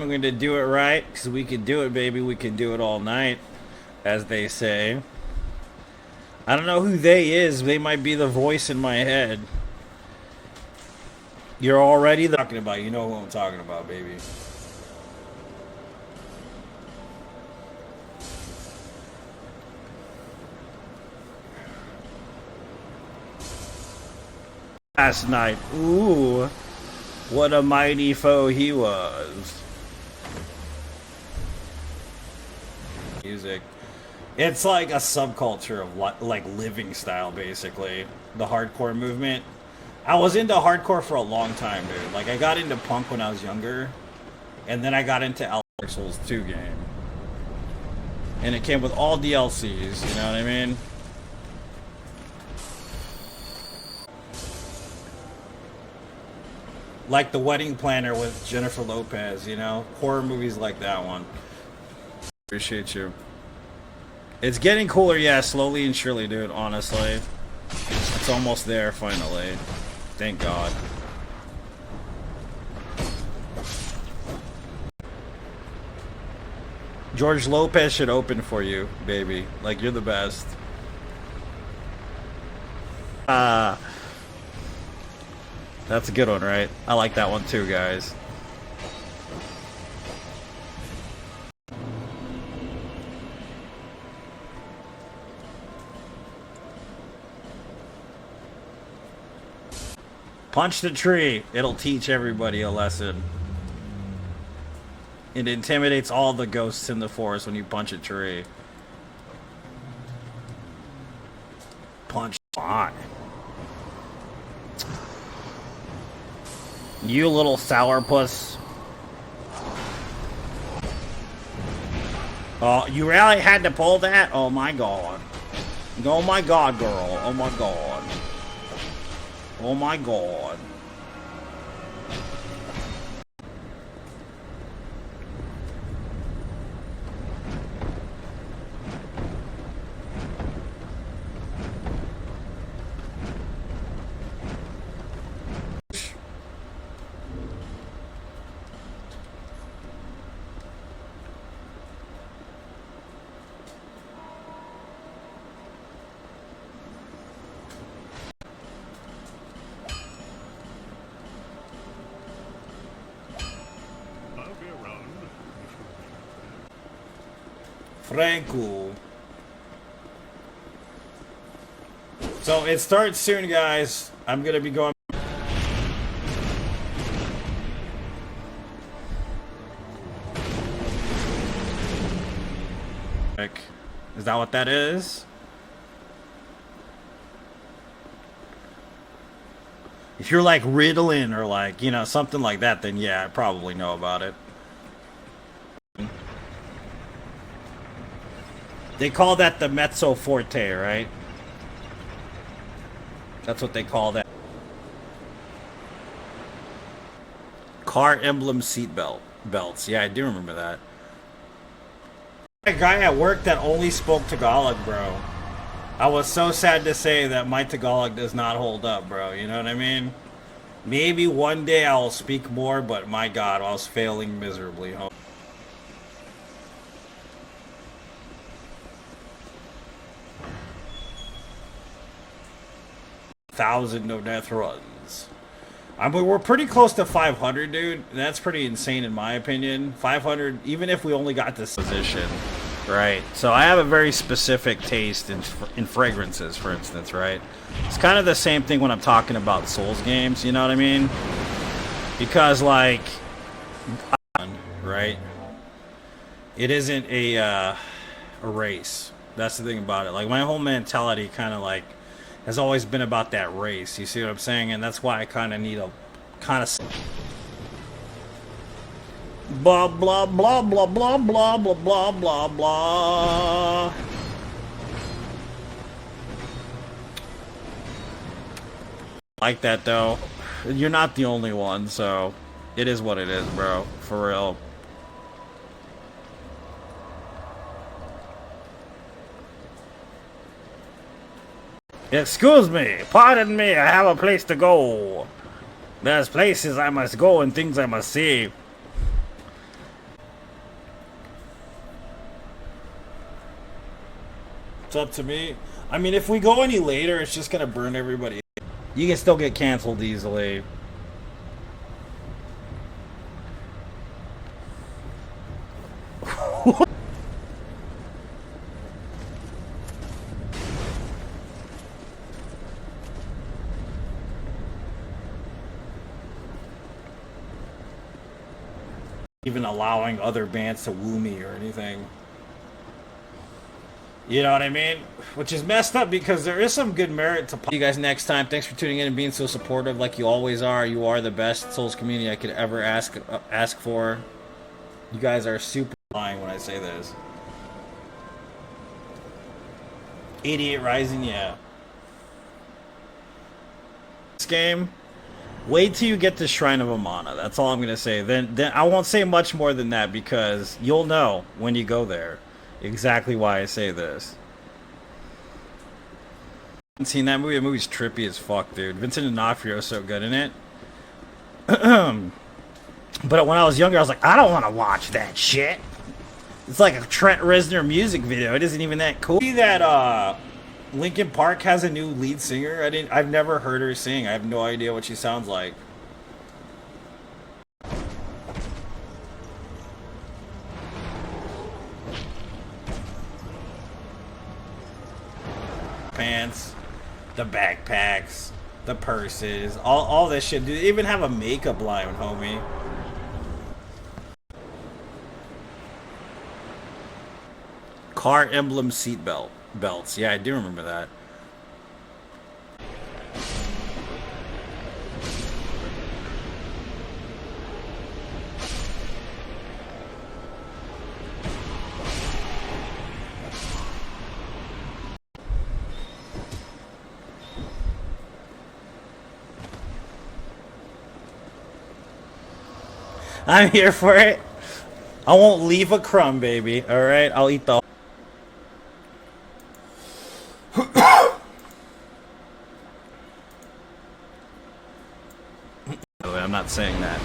I'm going to do it right, because we can do it, baby. We can do it all night, as they say. I don't know who they is. They might be the voice in my head. You're already talking about. You know who I'm talking about, baby. Last night. Ooh. What a mighty foe he was. Music. It's like a subculture of like living style, basically. The hardcore movement. I was into hardcore for a long time, dude. Like, I got into punk when I was younger. And then I got into Dark Souls 2 game. And it came with all DLCs, you know what I mean? Like The Wedding Planner with Jennifer Lopez, you know? Horror movies like that one. Appreciate you. It's getting cooler, yeah, slowly and surely, dude, honestly. It's almost there, finally. Thank God. George Lopez should open for you, baby. Like, you're the best. That's a good one, right? I like that one too, guys. Punch the tree. It'll teach everybody a lesson. It intimidates all the ghosts in the forest when you punch a tree. Punch on. You little sourpuss. Oh, you really had to pull that? Oh my God. Oh my God, girl. Oh my God. Oh my God. Franco. So it starts soon, guys. I'm gonna be going. Is that what that is? If you're like Ritalin or like, you know, something like that, then yeah, I probably know about it. They call that the mezzo forte, right? That's what they call that. Car emblem seatbelt belts. Yeah, I do remember that. A guy at work that only spoke Tagalog, bro. I was so sad to say that my Tagalog does not hold up, bro. You know what I mean? Maybe one day I'll speak more, but my God, I was failing miserably. Thousand no death runs. I mean, we're pretty close to 500, dude. That's pretty insane in my opinion. 500, even if we only got this position, right? So I have a very specific taste in fragrances, for instance, right? It's kind of the same thing when I'm talking about Souls games, you know what I mean? Because, like, right? It isn't a race. That's the thing about it. Like, my whole mentality kind of, like, has always been about that race. You see what I'm saying? And that's why I kind of need a kind of blah blah blah blah blah blah blah blah blah blah. Like that though. You're not the only one, so it is what it is, bro. For real. Excuse me, pardon me, I have a place to go. There's places I must go and things I must see. It's up to me. I mean, if we go any later, it's just gonna burn everybody. You can still get canceled easily. Even allowing other bands to woo me or anything. You know what I mean? Which is messed up because there is some good merit to you guys next time. Thanks for tuning in and being so supportive like you always are. You are the best Souls community I could ever ask for. You guys are super lying when I say this. 88 Rising, yeah. This game, wait till you get to Shrine of Amana. That's all I'm gonna say. Then I won't say much more than that because you'll know when you go there exactly why I say this. Haven't seen that movie? The movie's trippy as fuck, dude. Vincent D'Onofrio's so good in it. But when I was younger, I was like, I don't want to watch that shit. It's like a Trent Reznor music video. It isn't even that cool. See that Linkin Park has a new lead singer? I've never heard her sing. I have no idea what she sounds like. Pants, the backpacks, the purses, all this shit. Do they even have a makeup line, homie? Car emblem seat belts. Yeah, I do remember that. I'm here for it. I won't leave a crumb, baby. All right, I'll eat the. I'm not saying that,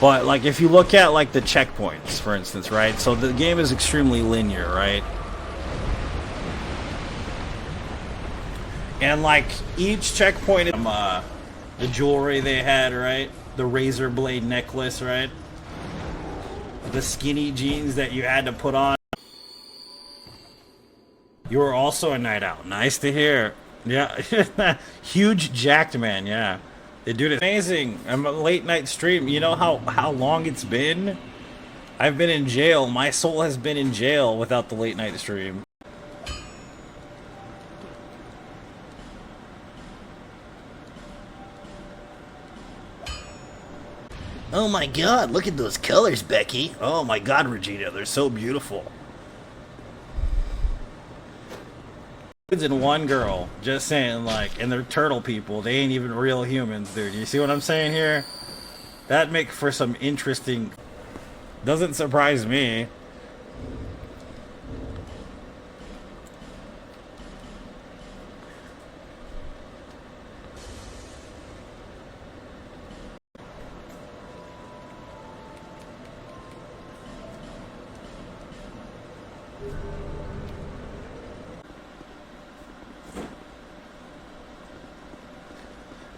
but like if you look at like the checkpoints, for instance, right? So the game is extremely linear, right? And like each checkpoint, the jewelry they had, right? The razor blade necklace, right? The skinny jeans that you had to put on. You were also a night out. Nice to hear. Yeah, huge jacked man. Yeah, they do it amazing. I'm a late night stream. You know how long it's been? I've been in jail. My soul has been in jail without the late night stream. Oh my god, look at those colors, Becky. Oh my god, Regina, they're so beautiful. And one girl, just saying, like, and they're turtle people. They ain't even real humans, dude. You see what I'm saying here? That make for some interesting. Doesn't surprise me.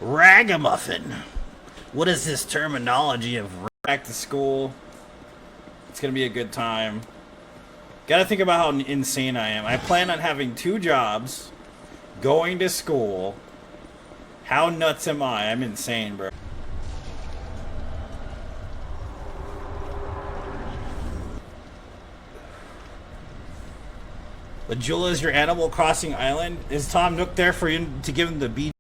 Ragamuffin. What is this terminology of back to school? It's gonna be a good time. Gotta think about how insane I am. I plan on having 2 jobs, going to school. How nuts am I? I'm insane, bro. Lajula is your Animal Crossing island? Is Tom Nook there for you to give him the beat?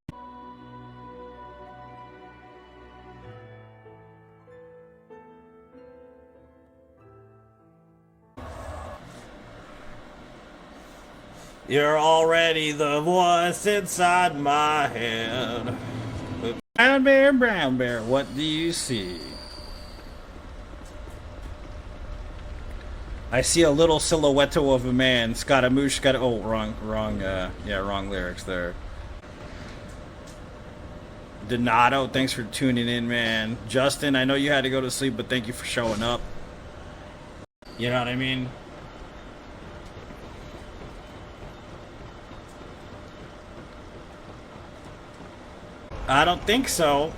You're already the voice inside my head. Brown bear, what do you see? I see a little silhouette of a man. Scaramouche, oh, wrong lyrics there. Donato, thanks for tuning in, man. Justin, I know you had to go to sleep, but thank you for showing up. You know what I mean? I don't think so.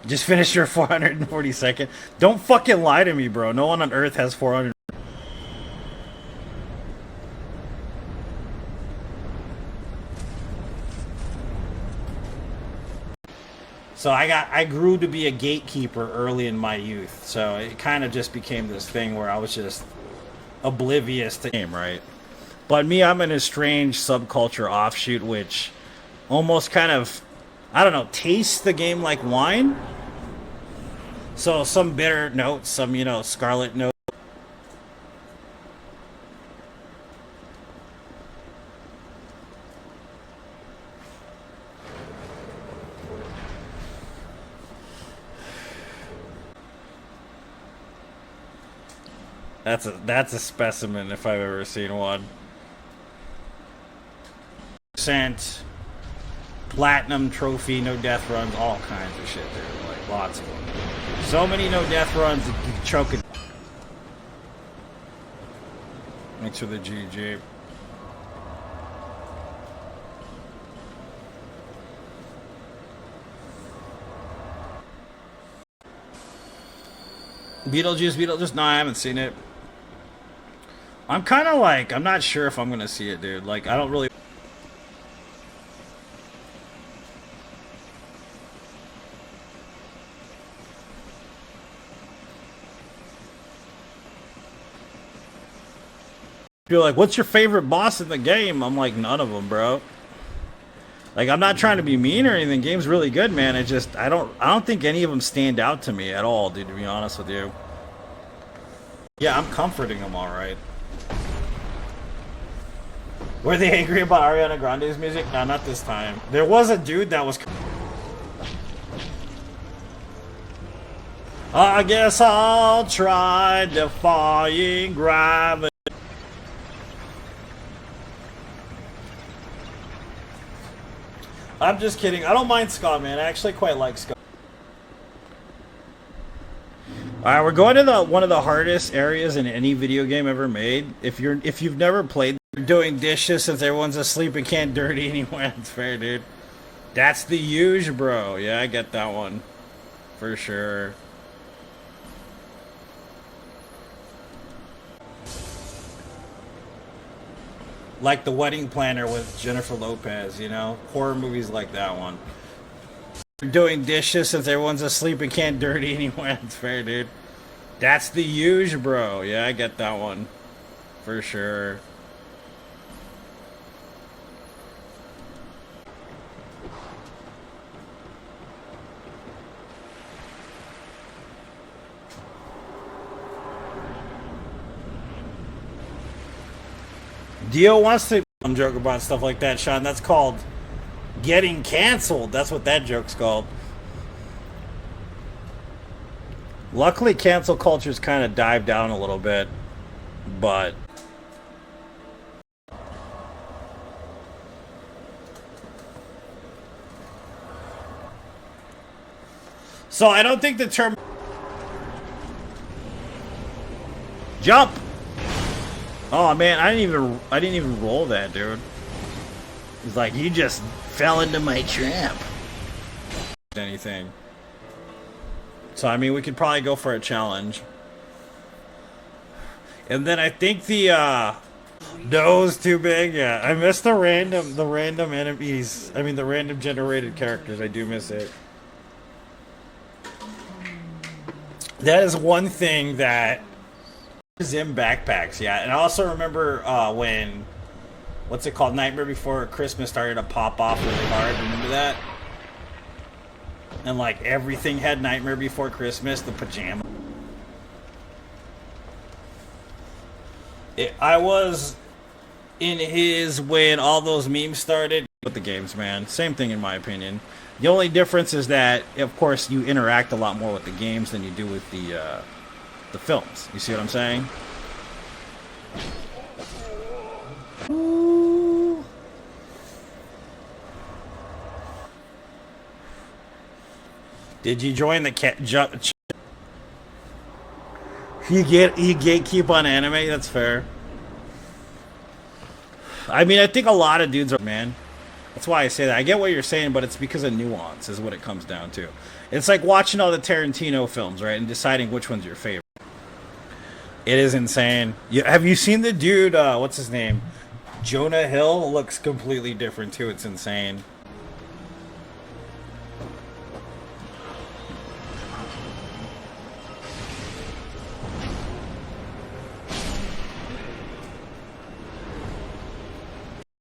Just finished your 442nd. Don't fucking lie to me, bro. No one on Earth has 400. So I grew to be a gatekeeper early in my youth. So it kind of just became this thing where I was just oblivious to the game, right? But me, I'm an estranged subculture offshoot, which almost kind of, I don't know, tastes the game like wine. So some bitter notes, some, you know, scarlet notes. That's a specimen if I've ever seen one. Percent platinum trophy, no death runs, all kinds of shit there, like lots of them. So many no death runs, you choke it. Thanks for the GG. Beetlejuice. No, I haven't seen it. I'm kind of like, I'm not sure if I'm gonna see it, dude. Like, I don't really. You're like, what's your favorite boss in the game? I'm like, none of them, bro. Like, I'm not trying to be mean or anything. The game's really good, man. It just, I don't think any of them stand out to me at all, dude, to be honest with you. Yeah, I'm comforting them all right. Were they angry about Ariana Grande's music? No, not this time. There was a dude that was... I guess I'll try defying gravity. I'm just kidding. I don't mind ska, man. I actually quite like ska. Alright, we're going to one of the hardest areas in any video game ever made. If you've never played, you're doing dishes since everyone's asleep and can't dirty anyone. It's fair, dude. That's the huge, bro. Yeah, I get that one. For sure. Like The Wedding Planner with Jennifer Lopez, you know? Horror movies like that one. Doing dishes since everyone's asleep and can't dirty anyone. It's fair, dude. That's the huge, bro. Yeah, I get that one. For sure. Dio wants to joke about stuff like that, Sean. That's called getting canceled. That's what that joke's called. Luckily, cancel culture's kind of dived down a little bit, but... So I don't think the term... Jump! Oh man, I didn't even roll that, dude. It's like you just fell into my trap. Anything. So I mean, we could probably go for a challenge. And then I think the nose too big. Yeah, I miss the random enemies. I mean, the random generated characters. I do miss it. That is one thing that. Zim backpacks, yeah. And I also remember when, what's it called, Nightmare Before Christmas started to pop off really hard. Remember that? And like everything had Nightmare Before Christmas, the pajama. I was in his when all those memes started with the games, man. Same thing in my opinion. The only difference is that, of course, you interact a lot more with the games than you do with the films. You see what I'm saying? Ooh. Did you join the you gatekeep on anime? That's fair. I mean, I think a lot of dudes are, man. That's why I say that. I get what you're saying, but it's because of nuance is what it comes down to. It's like watching all the Tarantino films, right, and deciding which one's your favorite. It is insane. Have you seen the dude, what's his name? Jonah Hill looks completely different, too. It's insane.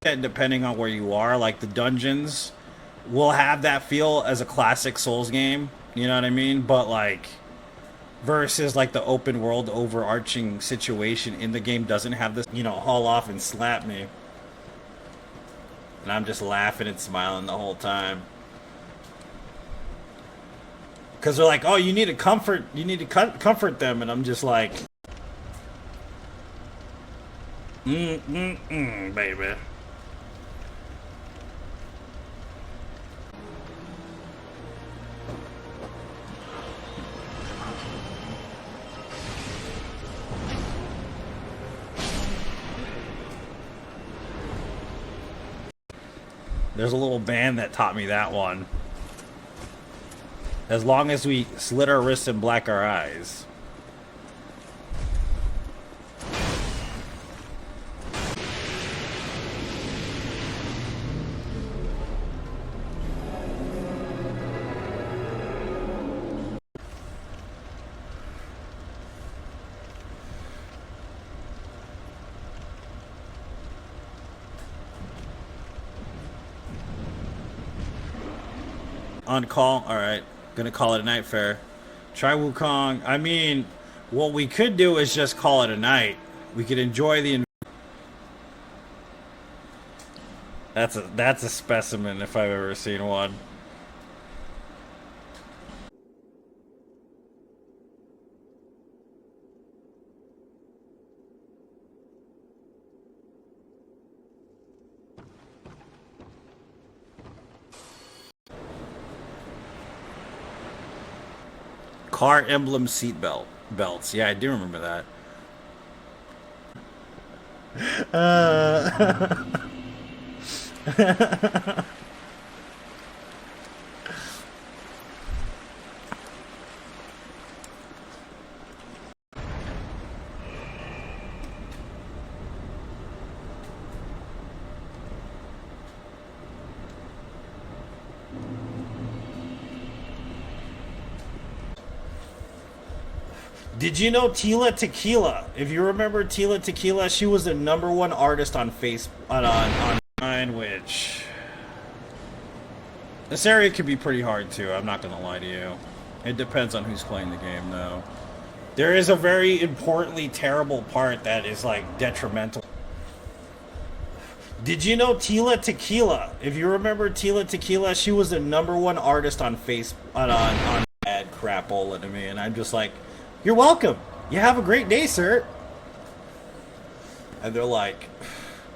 And depending on where you are, like the dungeons will have that feel as a classic Souls game. You know what I mean? But like versus like the open world overarching situation in the game doesn't have this, you know, haul off and slap me. And I'm just laughing and smiling the whole time. Cuz they're like, "Oh, you need to comfort them." And I'm just like, baby." There's a little band that taught me that one. As long as we slit our wrists and black our eyes. On call, alright. Gonna call it a night, fair. Try Wukong. I mean, what we could do is just call it a night. We could enjoy the... That's a specimen if I've ever seen one. Car emblem seatbelt belts. Yeah, I do remember that. Did you know Tila Tequila? If you remember Tila Tequila, she was the #1 artist on online, which this area could be pretty hard too. I'm not gonna lie to you. It depends on who's playing the game, though. There is a very importantly terrible part that is like detrimental. Did you know Tila Tequila? If you remember Tila Tequila, she was the #1 artist on on bad crapola to me, and I'm just like, "You're welcome. You have a great day, sir." And they're like,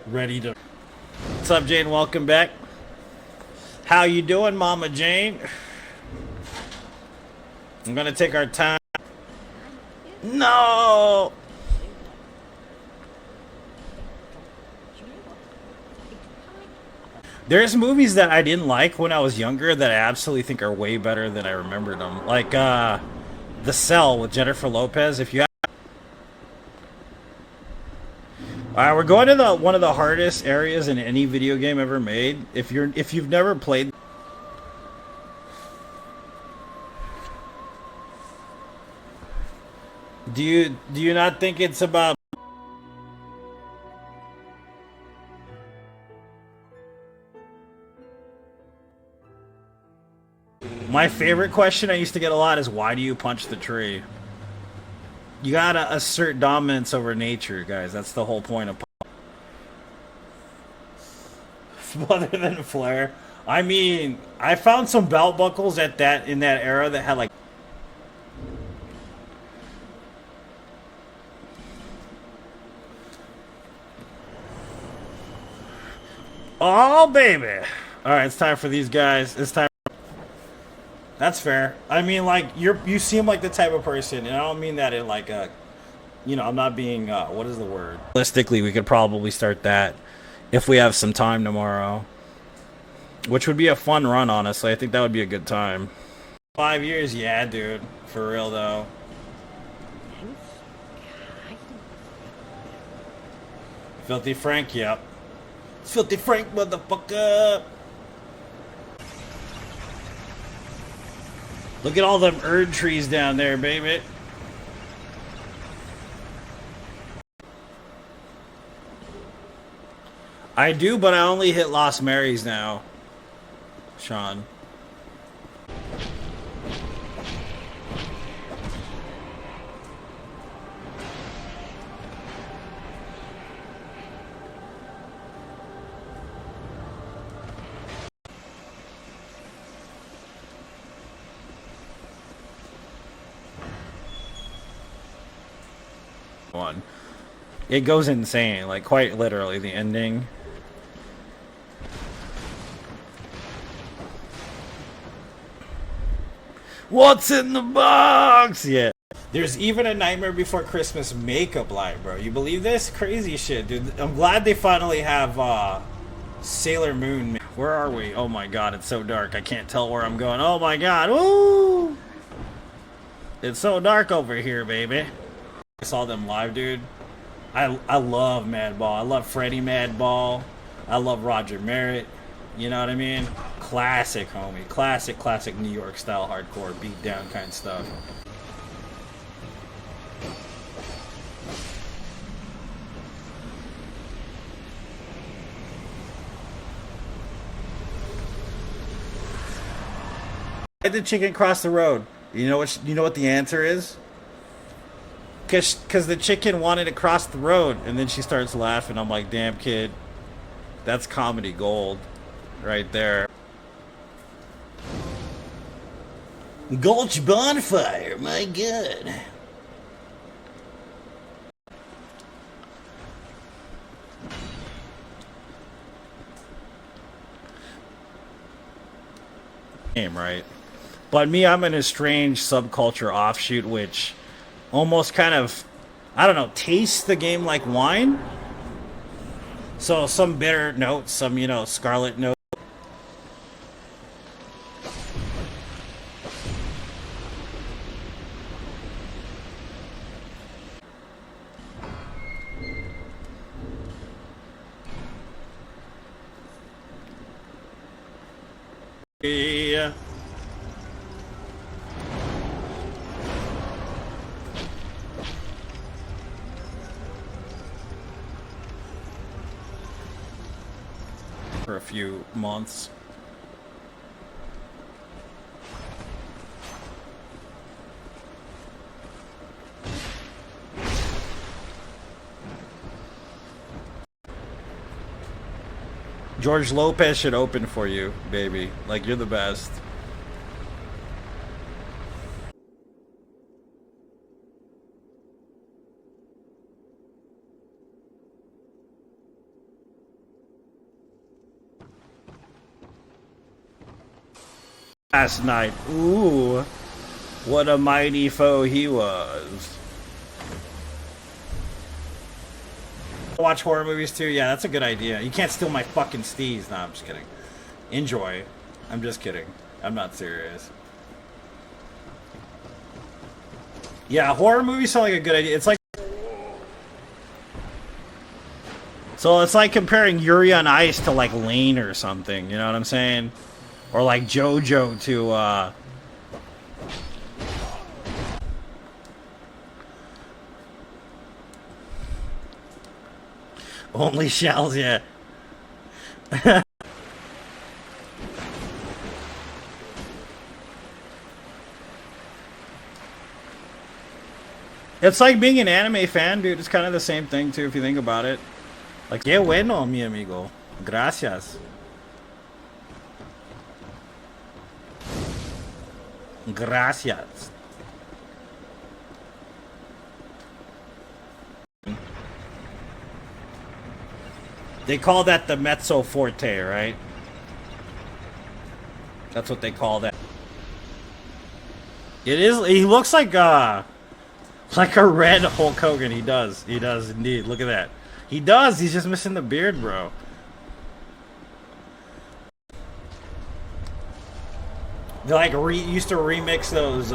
ready to... What's up, Jane? Welcome back. How you doing, Mama Jane? I'm gonna take our time. No! There's movies that I didn't like when I was younger that I absolutely think are way better than I remembered them. Like, The Cell with Jennifer Lopez. If you have... Alright, we're going to one of the hardest areas in any video game ever made. If you've never played... Do you not think it's about... My favorite question I used to get a lot is, why do you punch the tree? You gotta assert dominance over nature, guys. That's the whole point of... Other than Flare. I mean, I found some belt buckles in that era that had like... Oh, baby! Alright, it's time for these guys. It's time... That's fair. I mean, like you seem like the type of person, and I don't mean that in like a, I'm not being what is the word? Realistically, we could probably start that if we have some time tomorrow, which would be a fun run. Honestly, I think that would be a good time. 5 years, yeah, dude, for real though. Filthy Frank, yep. Filthy Frank, motherfucker. Look at all them Erd trees down there, baby. I do, but I only hit Lost Marys now, Sean. One. It goes insane, like quite literally the ending. What's in the box? Yeah. There's even a Nightmare Before Christmas makeup line, bro. You believe this? Crazy shit, dude. I'm glad they finally have Sailor Moon. Where are we? Oh my god, it's so dark. I can't tell where I'm going. Oh my god. Woo! It's so dark over here, baby. I saw them live, dude. I love Madball. I love Freddie Madball. I love Roger Merritt. You know what I mean? Classic, homie. Classic New York style hardcore beat down kind of stuff. Why did the chicken cross the road? You know what the answer is? Because the chicken wanted to cross the road, and then she starts laughing. I'm like, damn, kid. That's comedy gold right there. Gulch bonfire, my god. Game, right? But me, I'm in a strange subculture offshoot, which almost kind of, I don't know, tastes the game like wine. So some bitter notes, some, scarlet notes. Yeah. For a few months. George Lopez should open for you, baby. Like, you're the best. Last night. Ooh. What a mighty foe he was. Watch horror movies too? Yeah, that's a good idea. You can't steal my fucking steez. Nah, I'm just kidding. Enjoy. I'm just kidding. I'm not serious. Yeah, horror movies sound like a good idea. It's like... So it's like comparing Yuri on Ice to like Lane or something. You know what I'm saying? Or like JoJo to, Only shells, yeah. It's like being an anime fan, dude. It's kind of the same thing, too, if you think about it. Like, qué bueno, mi amigo. Gracias. Gracias. They call that the mezzo forte, right? That's what they call that. It is. He looks like a red Hulk Hogan. He does. He does indeed. Look at that. He does. He's just missing the beard, bro. They like used to remix those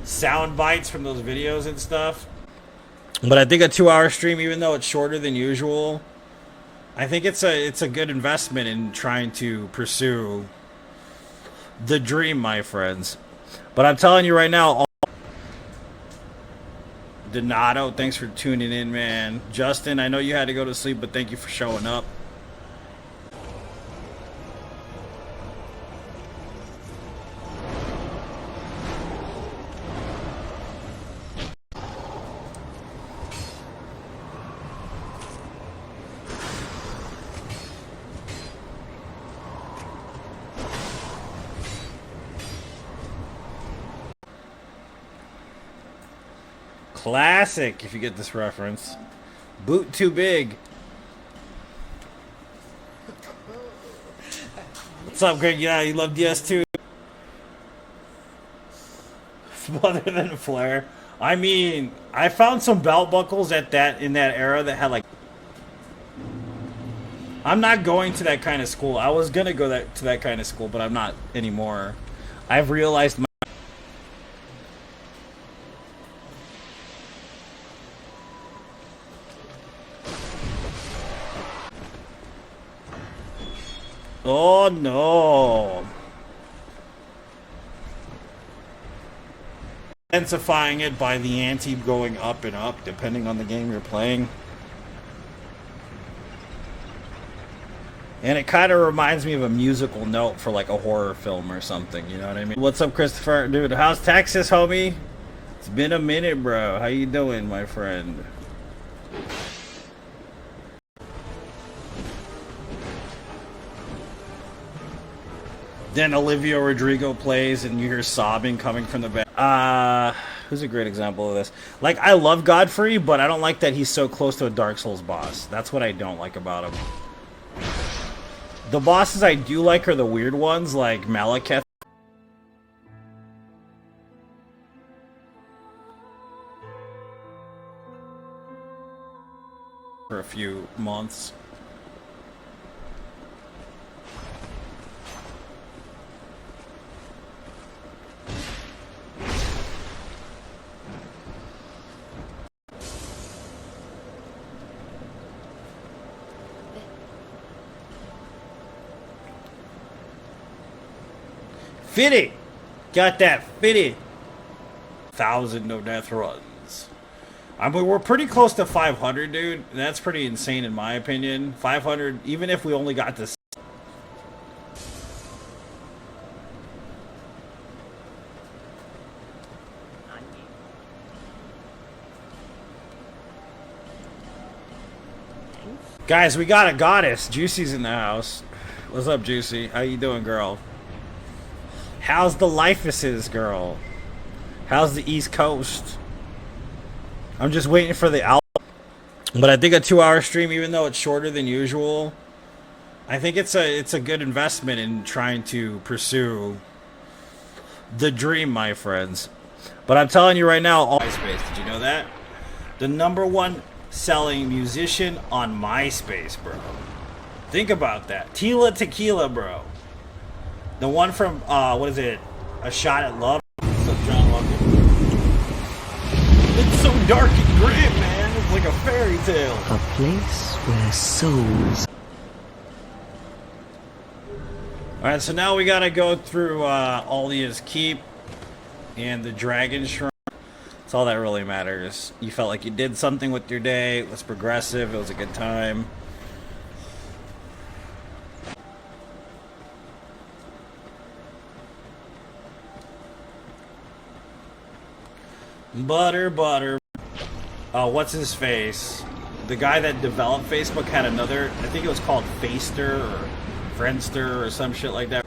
sound bites from those videos and stuff. But I think a 2-hour stream, even though it's shorter than usual, I think it's a good investment in trying to pursue the dream, my friends. But I'm telling you right now, Donato, thanks for tuning in, man. Justin, I know you had to go to sleep, but thank you for showing up. Classic, if you get this reference. Boot too big. What's up, Greg? Yeah, you love DS2. Other than Flair. I mean, I found some belt buckles in that era that had like. I'm not going to that kind of school. I was gonna go to that kind of school, but I'm not anymore. I've realized my. Oh no. Intensifying it by the ante going up and up depending on the game you're playing. And it kind of reminds me of a musical note for like a horror film or something, you know what I mean? What's up, Christopher? Dude, how's Texas, homie? It's been a minute, bro. How you doing, my friend? Then Olivia Rodrigo plays and you hear sobbing coming from the back. Who's a great example of this? Like, I love Godfrey, but I don't like that he's so close to a Dark Souls boss. That's what I don't like about him. The bosses I do like are the weird ones, like Malekith. For a few months. Fitty! Got that fitty! 1,000 no death runs. I mean, we're pretty close to 500, dude. That's pretty insane in my opinion. 500, even if we only got this. Guys, we got a goddess. Juicy's in the house. What's up, Juicy? How you doing, girl? How's the Lifeses, girl? How's the East Coast? I'm just waiting for the album. But I think a 2-hour stream, even though it's shorter than usual, I think it's a good investment in trying to pursue the dream, my friends. But I'm telling you right now, MySpace, did you know that? The #1 selling musician on MySpace, bro. Think about that. Tila Tequila, bro. The one from, what is it? A Shot at Love? What's up, John Walker? It's so dark and grim, man. It's like a fairy tale. A place where souls... Alright, so now we gotta go through Aldia's Keep and the Dragon Shrine. That's all that really matters. You felt like you did something with your day. It was progressive. It was a good time. Butter. Oh, what's his face? The guy that developed Facebook had another, I think it was called Faster or Friendster or some shit like that.